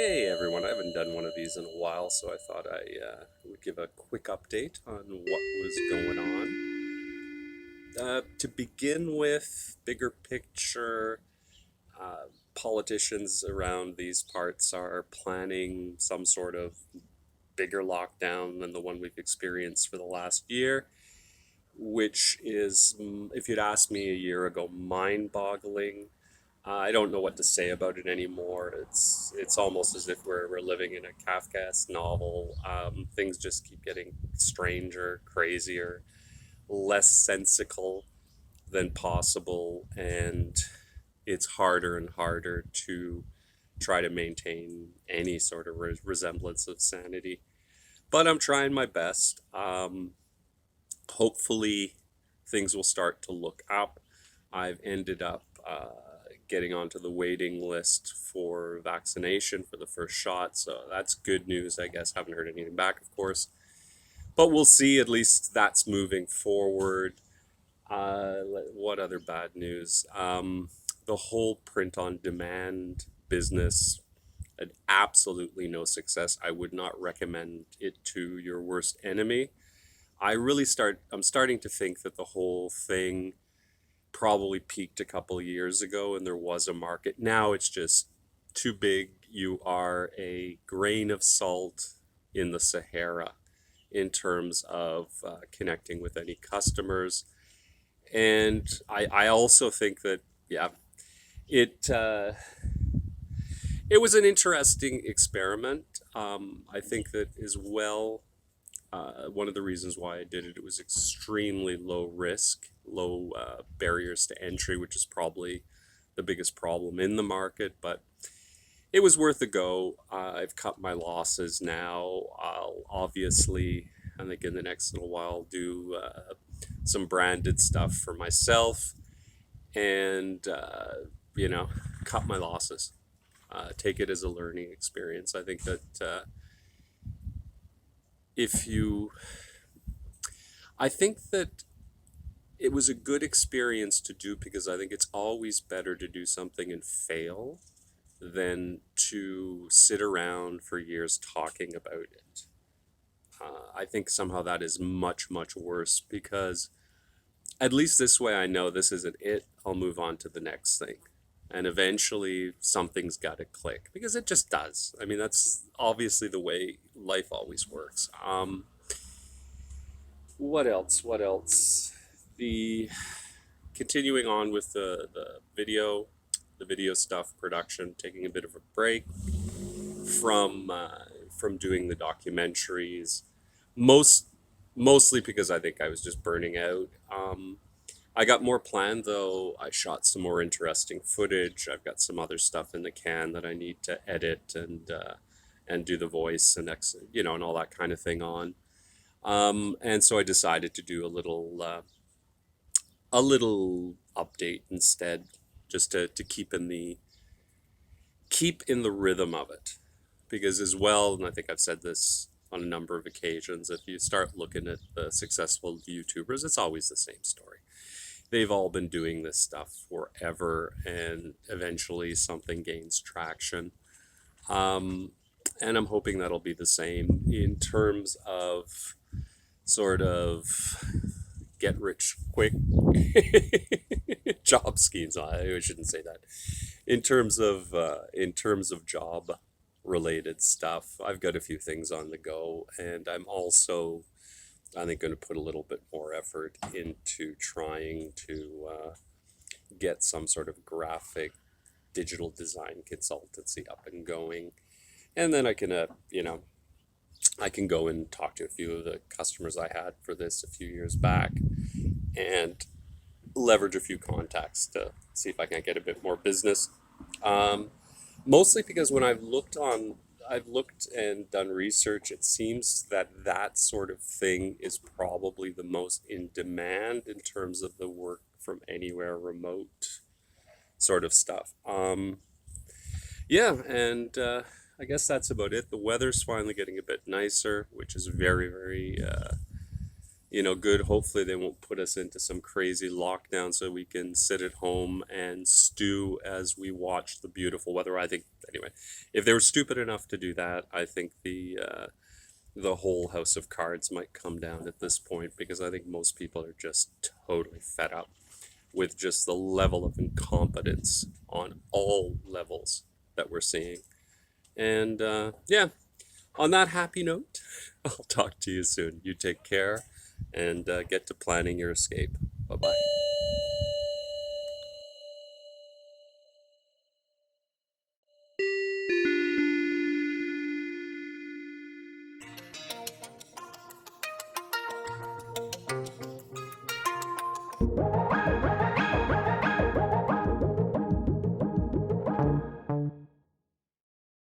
Hey everyone, I haven't done one of these in a while, so I thought I would give a quick update on what was going on. To begin with, bigger picture, politicians around these parts are planning some sort of bigger lockdown than the one we've experienced for the last year, which is, if you'd asked me a year ago, mind-boggling. I don't know what to say about it anymore. It's almost as if we're living in a Kafkaesque novel. Things just keep getting stranger, crazier, less sensical than possible, and it's harder and harder to try to maintain any sort of resemblance of sanity. But I'm trying my best. Hopefully, things will start to look up. I've ended up getting onto the waiting list for vaccination for the first shot, so that's good news, I guess. Haven't heard anything back, of course, but we'll see. At least that's moving forward. What other bad news? The whole print on demand business had absolutely no success. I would not recommend it to your worst enemy. I'm starting to think that the whole thing probably peaked a couple of years ago and there was a market. Now it's just too big. You are a grain of salt in the Sahara in terms of connecting with any customers. And I also think that, yeah, it, uh, it was an interesting experiment. I think that as well, one of the reasons why I did it, it was extremely low risk, low barriers to entry, which is probably the biggest problem in the market, but it was worth a go. I've cut my losses now. I'll obviously, I think in the next little while, do some branded stuff for myself and, you know, cut my losses. Take it as a learning experience. I think that if you I think that it was a good experience to do because I think it's always better to do something and fail than to sit around for years talking about it. I think somehow that is much, much worse because at least this way I know this isn't it. I'll move on to the next thing. And eventually something's got to click because it just does. I mean, that's obviously the way life always works. What else? What else? The continuing on with the video stuff production, taking a bit of a break from doing the documentaries, most mostly because I think I was just burning out. I got more planned though. I shot some more interesting footage. I've got some other stuff in the can that I need to edit and do the voice and and all that kind of thing on. And so I decided to do a little update instead, just to keep in the rhythm of it. Because as well, and I think I've said this on a number of occasions, if you start looking at the successful YouTubers, it's always the same story. They've all been doing this stuff forever, and eventually something gains traction. Um, and I'm hoping that'll be the same in terms of sort of get rich quick job schemes. I shouldn't say that. In terms of job related stuff, I've got a few things on the go, and I'm also, I think, going to put a little bit more effort into trying to get some sort of graphic digital design consultancy up and going, and then I can go and talk to a few of the customers I had for this a few years back and leverage a few contacts to see if I can get a bit more business. Um, Mostly because when I've looked and done research, it seems that that sort of thing is probably the most in demand in terms of the work from anywhere remote sort of stuff. Yeah, and I guess that's about it. The weather's finally getting a bit nicer, which is very, very good. Hopefully, they won't put us into some crazy lockdown so we can sit at home and stew as we watch the beautiful weather. I think, anyway, if they were stupid enough to do that, I think the whole house of cards might come down at this point, because I think most people are just totally fed up with just the level of incompetence on all levels that we're seeing. And yeah, on that happy note, I'll talk to you soon. You take care and get to planning your escape. Bye bye.